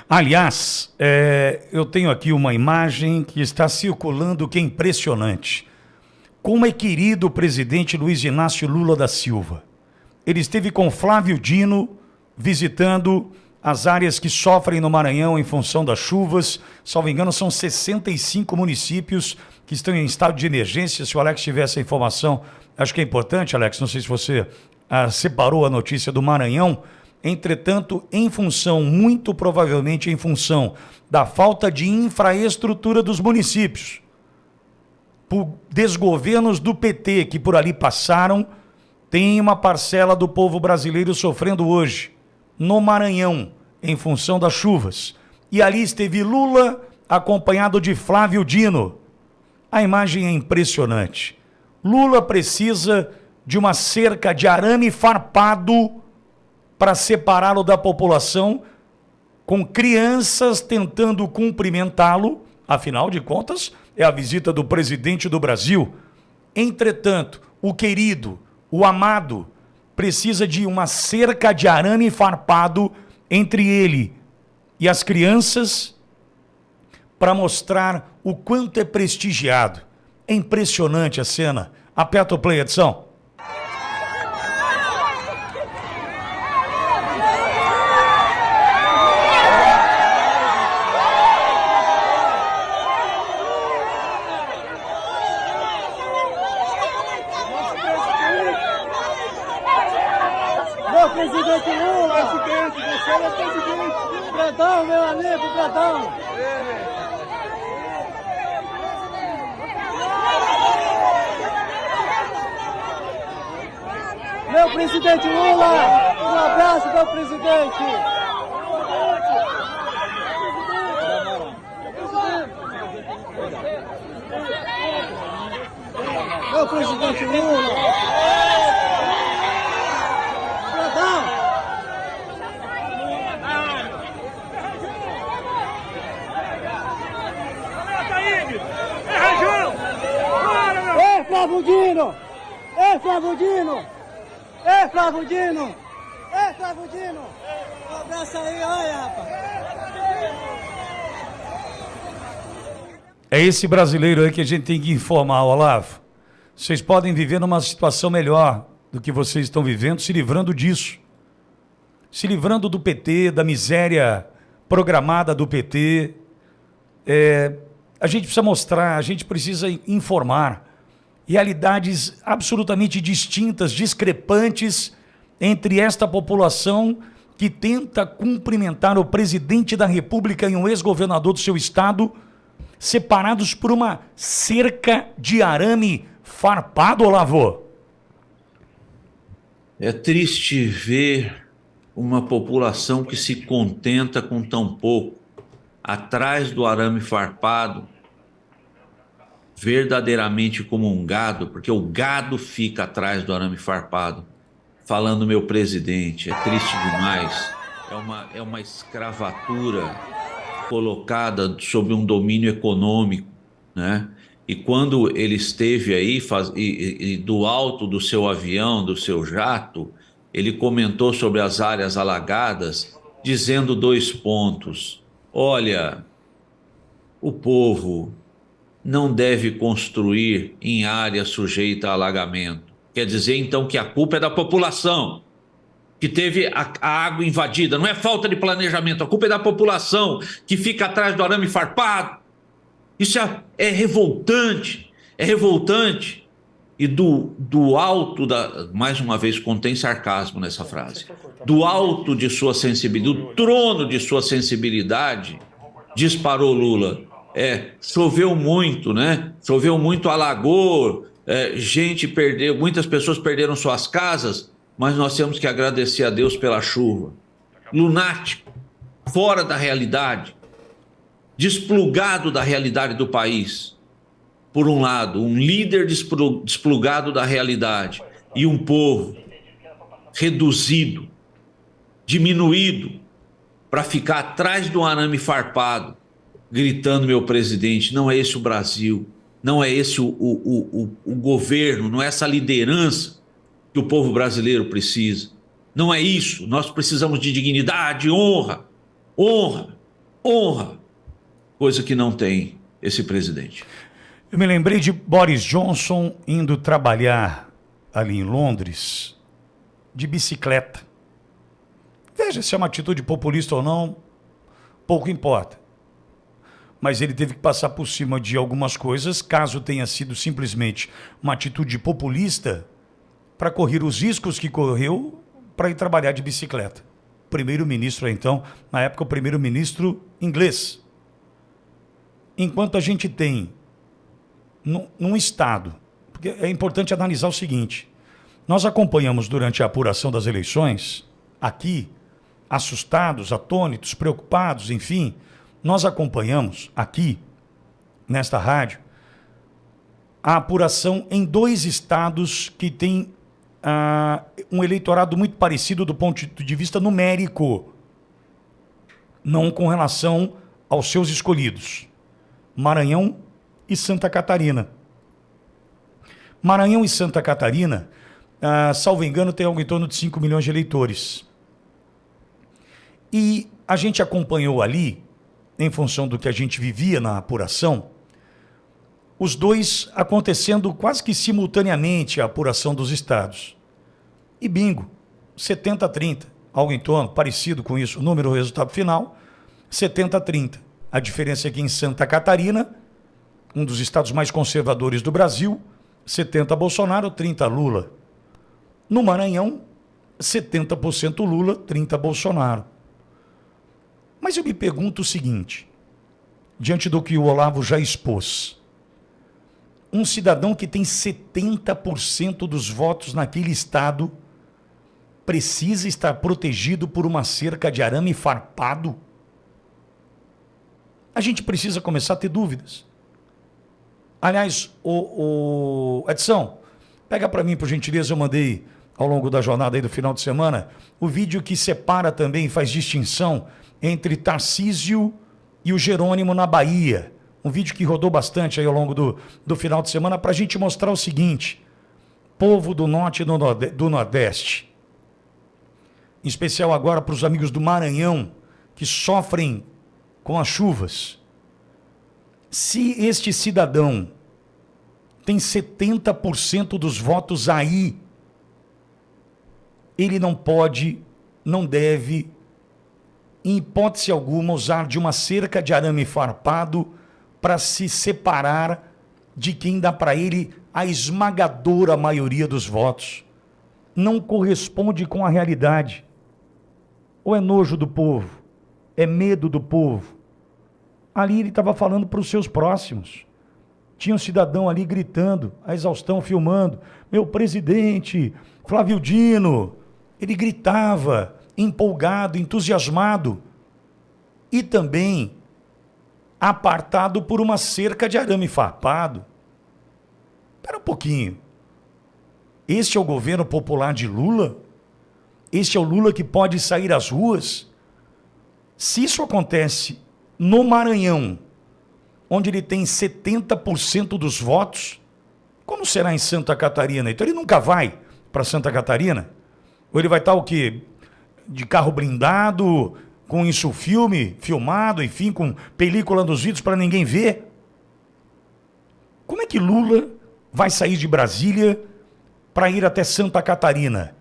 Aliás, eu tenho aqui uma imagem que está circulando que é impressionante. Como é querido o presidente Luiz Inácio Lula da Silva. Ele esteve com Flávio Dino visitando as áreas que sofrem no Maranhão em função das chuvas. Salvo engano, são 65 municípios que estão em estado de emergência. Se o Alex tiver essa informação, acho que é importante, Alex. Não sei se você separou a notícia do Maranhão. Entretanto, muito provavelmente em função da falta de infraestrutura dos municípios, por desgovernos do PT que por ali passaram, tem uma parcela do povo brasileiro sofrendo hoje, no Maranhão, em função das chuvas. E ali esteve Lula, acompanhado de Flávio Dino. A imagem é impressionante. Lula precisa de uma cerca de arame farpado para separá-lo da população, com crianças tentando cumprimentá-lo. Afinal de contas, é a visita do presidente do Brasil. Entretanto, o querido, o amado, precisa de uma cerca de arame farpado entre ele e as crianças para mostrar o quanto é prestigiado. É impressionante a cena. Aperta o play, Edson. Presidente Lula, presidente, você é presidente. Bradão, meu amigo, Bradão. Meu presidente Lula, um abraço, meu presidente. Meu presidente Lula. Flávio Dino! Ei, Flávio Dino! Ei, Flávio Dino! Ei, Flávio Dino! Um abraço aí, olha, rapaz! É esse brasileiro aí que a gente tem que informar, Olavo. Vocês podem viver numa situação melhor do que vocês estão vivendo, se livrando disso. Se livrando do PT, da miséria programada do PT. A gente precisa mostrar, a gente precisa informar realidades absolutamente distintas, discrepantes entre esta população que tenta cumprimentar o presidente da República e um ex-governador do seu estado, separados por uma cerca de arame farpado, Olavo. É triste ver uma população que se contenta com tão pouco, atrás do arame farpado, verdadeiramente como um gado, porque o gado fica atrás do arame farpado, falando meu presidente. É triste demais. É uma escravatura colocada sob um domínio econômico, né? E quando ele esteve aí, do alto do seu avião, do seu jato, ele comentou sobre as áreas alagadas, dizendo 2 pontos. Olha, o povo não deve construir em área sujeita a alagamento. Quer dizer, então, que a culpa é da população, que teve a água invadida. Não é falta de planejamento, a culpa é da população, que fica atrás do arame farpado. Isso é revoltante, é revoltante. E do alto mais uma vez, contém sarcasmo nessa frase, do alto de sua sensibilidade, do trono de sua sensibilidade, disparou Lula. Choveu muito, né? Choveu muito, alagou, muitas pessoas perderam suas casas, mas nós temos que agradecer a Deus pela chuva. Lunático, fora da realidade, desplugado da realidade do país. Por um lado, um líder desplugado da realidade e um povo reduzido, diminuído, para ficar atrás do arame farpado, gritando meu presidente. Não é esse o Brasil, não é esse o governo, não é essa liderança que o povo brasileiro precisa. Não é isso. Nós precisamos de dignidade, honra, honra, coisa que não tem esse presidente. Eu me lembrei de Boris Johnson indo trabalhar ali em Londres de bicicleta. Veja se é uma atitude populista ou não, pouco importa. Mas ele teve que passar por cima de algumas coisas, caso tenha sido simplesmente uma atitude populista, para correr os riscos que correu para ir trabalhar de bicicleta. Primeiro-ministro, então, na época, o primeiro-ministro inglês. Enquanto a gente tem, num Estado, porque é importante analisar o seguinte, nós acompanhamos durante a apuração das eleições, aqui, assustados, atônitos, preocupados, enfim, nós acompanhamos aqui, nesta rádio, a apuração em 2 estados que têm um eleitorado muito parecido do ponto de vista numérico, não com relação aos seus escolhidos. Maranhão e Santa Catarina. Maranhão e Santa Catarina, salvo engano, tem algo em torno de 5 milhões de eleitores. E a gente acompanhou ali, em função do que a gente vivia na apuração, os dois acontecendo quase que simultaneamente a apuração dos estados. E bingo, 70-30, algo em torno, parecido com isso, o número, o resultado final, 70-30. A diferença é que em Santa Catarina, um dos estados mais conservadores do Brasil, 70 Bolsonaro, 30 Lula. No Maranhão, 70% Lula, 30 Bolsonaro. Mas eu me pergunto o seguinte, diante do que o Olavo já expôs, um cidadão que tem 70% dos votos naquele estado precisa estar protegido por uma cerca de arame farpado? A gente precisa começar a ter dúvidas. Aliás, o Edson, pega para mim, por gentileza, eu mandei ao longo da jornada aí do final de semana, o vídeo que separa também, faz distinção entre Tarcísio e o Jerônimo na Bahia. Um vídeo que rodou bastante aí ao longo do final de semana para a gente mostrar o seguinte, povo do Norte e do Nordeste, em especial agora para os amigos do Maranhão, que sofrem com as chuvas. Se este cidadão tem 70% dos votos aí, ele não pode, não deve, em hipótese alguma, usar de uma cerca de arame farpado para se separar de quem dá para ele a esmagadora maioria dos votos. Não corresponde com a realidade. Ou é nojo do povo? É medo do povo? Ali ele estava falando para os seus próximos. Tinha um cidadão ali gritando, a exaustão, filmando. Meu presidente, Flávio Dino. Ele gritava, empolgado, entusiasmado. E também apartado por uma cerca de arame farpado. Espera um pouquinho. Este é o governo popular de Lula? Este é o Lula que pode sair às ruas? Se isso acontece no Maranhão, onde ele tem 70% dos votos, como será em Santa Catarina? Então ele nunca vai para Santa Catarina? Ou ele vai estar o quê? De carro blindado, com isso filmado, enfim, com película nos vídeos para ninguém ver? Como é que Lula vai sair de Brasília para ir até Santa Catarina?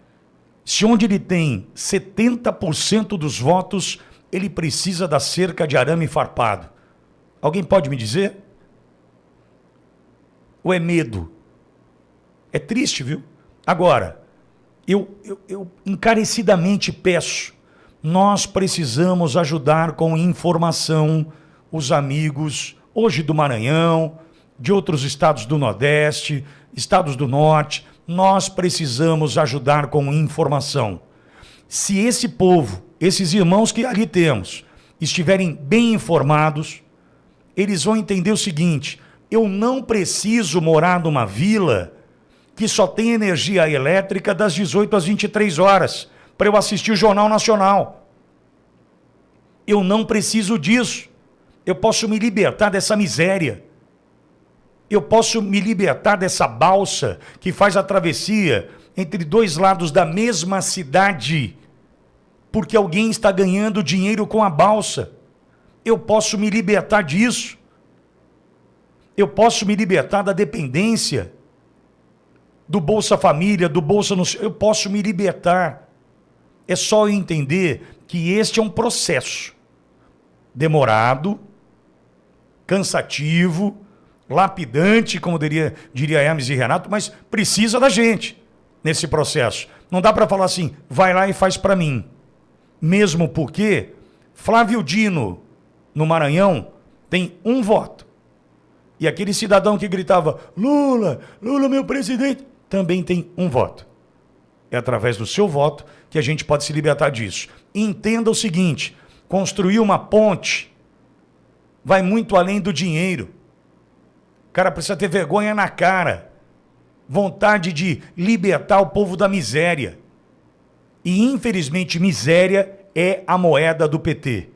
Se onde ele tem 70% dos votos, ele precisa da cerca de arame farpado. Alguém pode me dizer? Ou é medo? É triste, viu? Agora, eu encarecidamente peço, nós precisamos ajudar com informação os amigos, hoje do Maranhão, de outros estados do Nordeste, estados do Norte. Nós precisamos ajudar com informação. Se esse povo, esses irmãos que ali temos, estiverem bem informados, eles vão entender o seguinte: eu não preciso morar numa vila que só tem energia elétrica das 18 às 23 horas para eu assistir o Jornal Nacional. Eu não preciso disso. Eu posso me libertar dessa miséria. Eu posso me libertar dessa balsa que faz a travessia entre 2 lados da mesma cidade, porque alguém está ganhando dinheiro com a balsa. eu posso me libertar disso. Eu posso me libertar da dependência do Bolsa Família, do Bolsa... Eu posso me libertar. É só eu entender que este é um processo demorado, cansativo, lapidante, como diria Hermes e Renato, mas precisa da gente nesse processo. Não dá para falar assim, vai lá e faz para mim. Mesmo porque Flávio Dino, no Maranhão, tem um voto. E aquele cidadão que gritava, Lula, Lula meu presidente, também tem um voto. É através do seu voto que a gente pode se libertar disso. E entenda o seguinte, construir uma ponte vai muito além do dinheiro. O cara precisa ter vergonha na cara, vontade de libertar o povo da miséria. E, infelizmente, miséria é a moeda do PT.